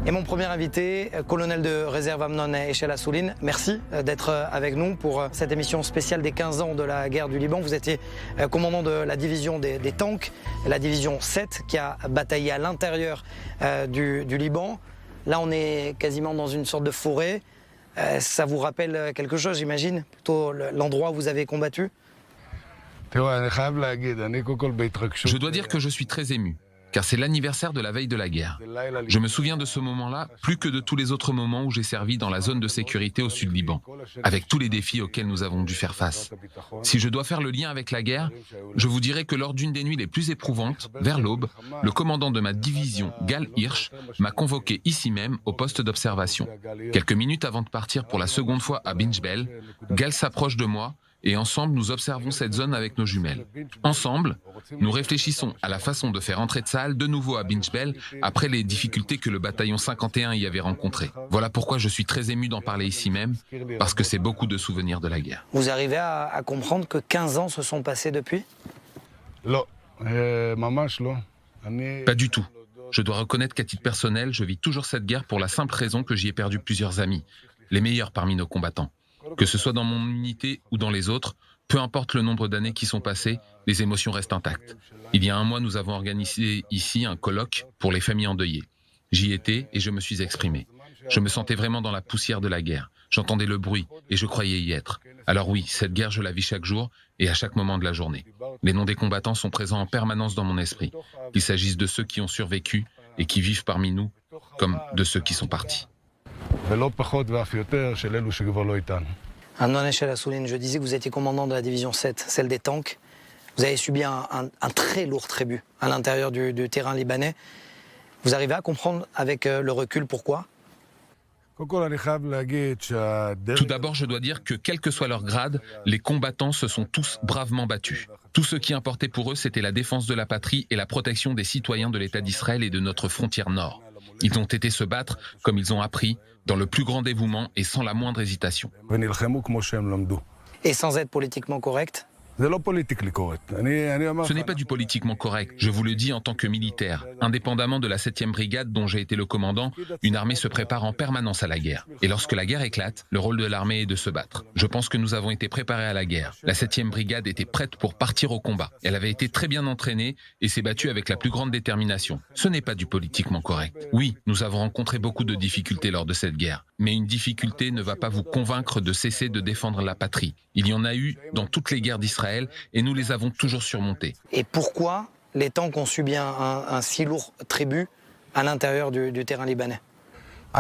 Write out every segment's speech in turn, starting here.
Et mon premier invité, colonel de réserve Amnon Eshel Assouline, merci d'être avec nous pour cette émission spéciale des 15 ans de la guerre du Liban. Vous étiez commandant de la division des tanks, la division 7 qui a bataillé à l'intérieur du Liban. Là, on est quasiment dans une sorte de forêt. Ça vous rappelle quelque chose, j'imagine, plutôt l'endroit où vous avez combattu? Je dois dire que je suis très ému, car c'est l'anniversaire de la veille de la guerre. Je me souviens de ce moment-là plus que de tous les autres moments où j'ai servi dans la zone de sécurité au sud Liban, avec tous les défis auxquels nous avons dû faire face. Si je dois faire le lien avec la guerre, je vous dirais que lors d'une des nuits les plus éprouvantes, vers l'aube, le commandant de ma division, Gal Hirsch, m'a convoqué ici même au poste d'observation. Quelques minutes avant de partir pour la seconde fois à Binjbel, Gal s'approche de moi et ensemble nous observons cette zone avec nos jumelles. Ensemble, nous réfléchissons à la façon de faire entrer Tsahal de nouveau à Binjbel après les difficultés que le bataillon 51 y avait rencontrées. Voilà pourquoi je suis très ému d'en parler ici même, parce que c'est beaucoup de souvenirs de la guerre. Vous arrivez à comprendre que 15 ans se sont passés depuis? Pas du tout. Je dois reconnaître qu'à titre personnel, je vis toujours cette guerre pour la simple raison que j'y ai perdu plusieurs amis, les meilleurs parmi nos combattants. Que ce soit dans mon unité ou dans les autres, peu importe le nombre d'années qui sont passées, les émotions restent intactes. Il y a un mois, nous avons organisé ici un colloque pour les familles endeuillées. J'y étais et je me suis exprimé. Je me sentais vraiment dans la poussière de la guerre. J'entendais le bruit et je croyais y être. Alors oui, cette guerre, je la vis chaque jour et à chaque moment de la journée. Les noms des combattants sont présents en permanence dans mon esprit, qu'il s'agisse de ceux qui ont survécu et qui vivent parmi nous, comme de ceux qui sont partis. Amnon Eshel Assouline, je disais que vous étiez commandant de la division 7, celle des tanks. Vous avez subi un très lourd tribut à l'intérieur du terrain libanais. Vous arrivez à comprendre avec le recul pourquoi? Tout d'abord, je dois dire que quel que soit leur grade, les combattants se sont tous bravement battus. Tout ce qui importait pour eux, c'était la défense de la patrie et la protection des citoyens de l'État d'Israël et de notre frontière nord. Ils ont été se battre, comme ils ont appris, dans le plus grand dévouement et sans la moindre hésitation. Et sans être politiquement correct? Ce n'est pas du politiquement correct, je vous le dis en tant que militaire. Indépendamment de la 7e brigade dont j'ai été le commandant, une armée se prépare en permanence à la guerre. Et lorsque la guerre éclate, le rôle de l'armée est de se battre. Je pense que nous avons été préparés à la guerre. La 7e brigade était prête pour partir au combat. Elle avait été très bien entraînée et s'est battue avec la plus grande détermination. Ce n'est pas du politiquement correct. Oui, nous avons rencontré beaucoup de difficultés lors de cette guerre. Mais une difficulté ne va pas vous convaincre de cesser de défendre la patrie. Il y en a eu dans toutes les guerres d'Israël et nous les avons toujours surmontés. Et pourquoi les tanks ont subi un si lourd tribut à l'intérieur du terrain libanais? Je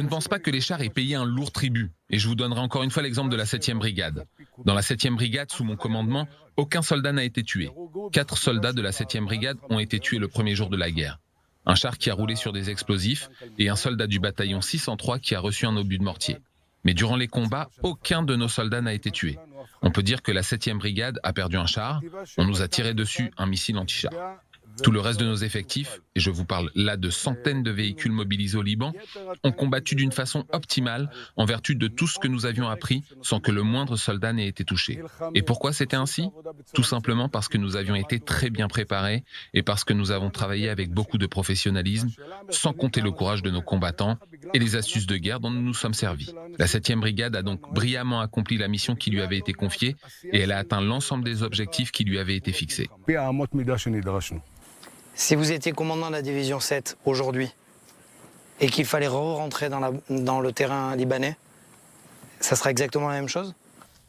ne pense pas que les chars aient payé un lourd tribut. Et je vous donnerai encore une fois l'exemple de la 7e brigade. Dans la 7e brigade, sous mon commandement, aucun soldat n'a été tué. 4 soldats de la 7e brigade ont été tués le premier jour de la guerre. Un char qui a roulé sur des explosifs et un soldat du bataillon 603 qui a reçu un obus de mortier. Mais durant les combats, aucun de nos soldats n'a été tué. On peut dire que la 7e brigade a perdu un char, on nous a tiré dessus un missile anti-char. Tout le reste de nos effectifs, et je vous parle là de centaines de véhicules mobilisés au Liban, ont combattu d'une façon optimale en vertu de tout ce que nous avions appris sans que le moindre soldat n'ait été touché. Et pourquoi c'était ainsi? Tout simplement parce que nous avions été très bien préparés et parce que nous avons travaillé avec beaucoup de professionnalisme, sans compter le courage de nos combattants et les astuces de guerre dont nous nous sommes servis. La 7e brigade a donc brillamment accompli la mission qui lui avait été confiée et elle a atteint l'ensemble des objectifs qui lui avaient été fixés. Si vous étiez commandant de la division 7 aujourd'hui et qu'il fallait re-rentrer dans le terrain libanais, ça serait exactement la même chose?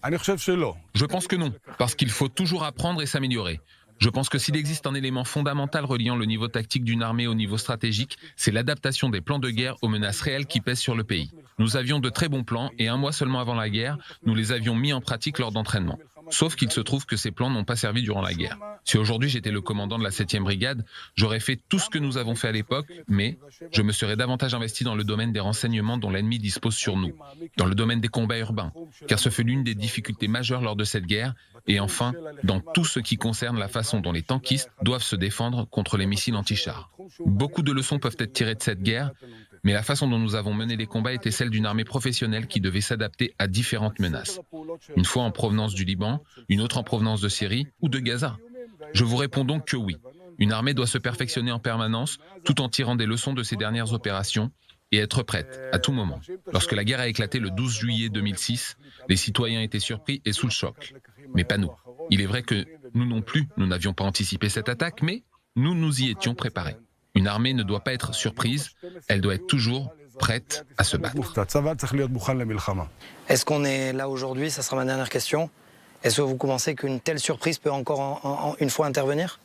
Je pense que non, parce qu'il faut toujours apprendre et s'améliorer. Je pense que s'il existe un élément fondamental reliant le niveau tactique d'une armée au niveau stratégique, c'est l'adaptation des plans de guerre aux menaces réelles qui pèsent sur le pays. Nous avions de très bons plans et un mois seulement avant la guerre, nous les avions mis en pratique lors d'entraînements. Sauf qu'il se trouve que ces plans n'ont pas servi durant la guerre. Si aujourd'hui j'étais le commandant de la 7e brigade, j'aurais fait tout ce que nous avons fait à l'époque, mais je me serais davantage investi dans le domaine des renseignements dont l'ennemi dispose sur nous, dans le domaine des combats urbains, car ce fut l'une des difficultés majeures lors de cette guerre, et enfin, dans tout ce qui concerne la façon dont les tankistes doivent se défendre contre les missiles anti-chars. Beaucoup de leçons peuvent être tirées de cette guerre, mais la façon dont nous avons mené les combats était celle d'une armée professionnelle qui devait s'adapter à différentes menaces. Une fois en provenance du Liban, une autre en provenance de Syrie ou de Gaza. Je vous réponds donc que oui. Une armée doit se perfectionner en permanence tout en tirant des leçons de ses dernières opérations et être prête à tout moment. Lorsque la guerre a éclaté le 12 juillet 2006, les citoyens étaient surpris et sous le choc. Mais pas nous. Il est vrai que nous non plus, nous n'avions pas anticipé cette attaque, mais nous nous y étions préparés. Une armée ne doit pas être surprise, elle doit être toujours prête à se battre. Est-ce qu'on est là aujourd'hui? Ça sera ma dernière question. Est-ce que vous pensez qu'une telle surprise peut encore une fois intervenir?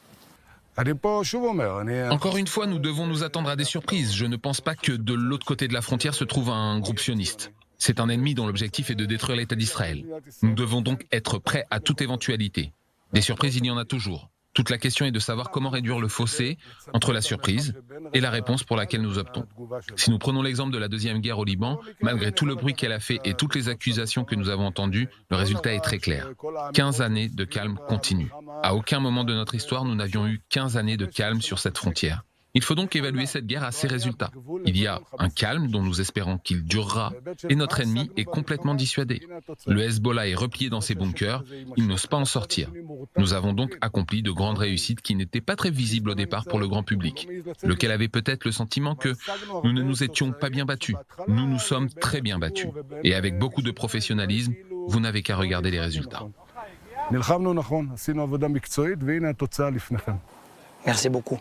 Encore une fois, nous devons nous attendre à des surprises. Je ne pense pas que de l'autre côté de la frontière se trouve un groupe sioniste. C'est un ennemi dont l'objectif est de détruire l'État d'Israël. Nous devons donc être prêts à toute éventualité. Des surprises, il y en a toujours. Toute la question est de savoir comment réduire le fossé entre la surprise et la réponse pour laquelle nous optons. Si nous prenons l'exemple de la deuxième guerre au Liban, malgré tout le bruit qu'elle a fait et toutes les accusations que nous avons entendues, le résultat est très clair. 15 années de calme continu. À aucun moment de notre histoire, nous n'avions eu 15 années de calme sur cette frontière. Il faut donc évaluer cette guerre à ses résultats. Il y a un calme dont nous espérons qu'il durera et notre ennemi est complètement dissuadé. Le Hezbollah est replié dans ses bunkers, il n'ose pas en sortir. Nous avons donc accompli de grandes réussites qui n'étaient pas très visibles au départ pour le grand public, lequel avait peut-être le sentiment que nous ne nous étions pas bien battus. Nous nous sommes très bien battus. Et avec beaucoup de professionnalisme, vous n'avez qu'à regarder les résultats. Merci beaucoup.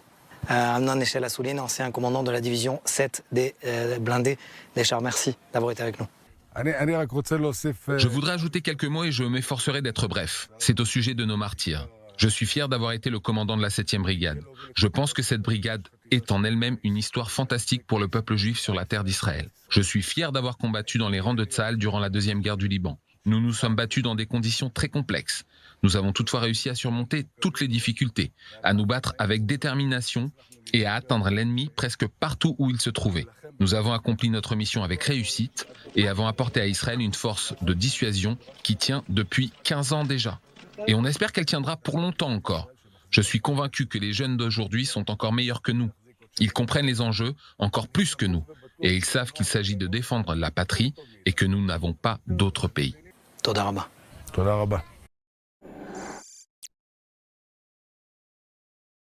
Amnon Eshel Assouline, ancien commandant de la division 7 des blindés des chars. Merci d'avoir été avec nous. Je voudrais ajouter quelques mots et je m'efforcerai d'être bref. C'est au sujet de nos martyrs. Je suis fier d'avoir été le commandant de la 7e brigade. Je pense que cette brigade est en elle-même une histoire fantastique pour le peuple juif sur la terre d'Israël. Je suis fier d'avoir combattu dans les rangs de Tsahal durant la deuxième guerre du Liban. Nous nous sommes battus dans des conditions très complexes. Nous avons toutefois réussi à surmonter toutes les difficultés, à nous battre avec détermination et à atteindre l'ennemi presque partout où il se trouvait. Nous avons accompli notre mission avec réussite et avons apporté à Israël une force de dissuasion qui tient depuis 15 ans déjà. Et on espère qu'elle tiendra pour longtemps encore. Je suis convaincu que les jeunes d'aujourd'hui sont encore meilleurs que nous. Ils comprennent les enjeux encore plus que nous. Et ils savent qu'il s'agit de défendre la patrie et que nous n'avons pas d'autre pays. Toda Rabba. Toda Rabba.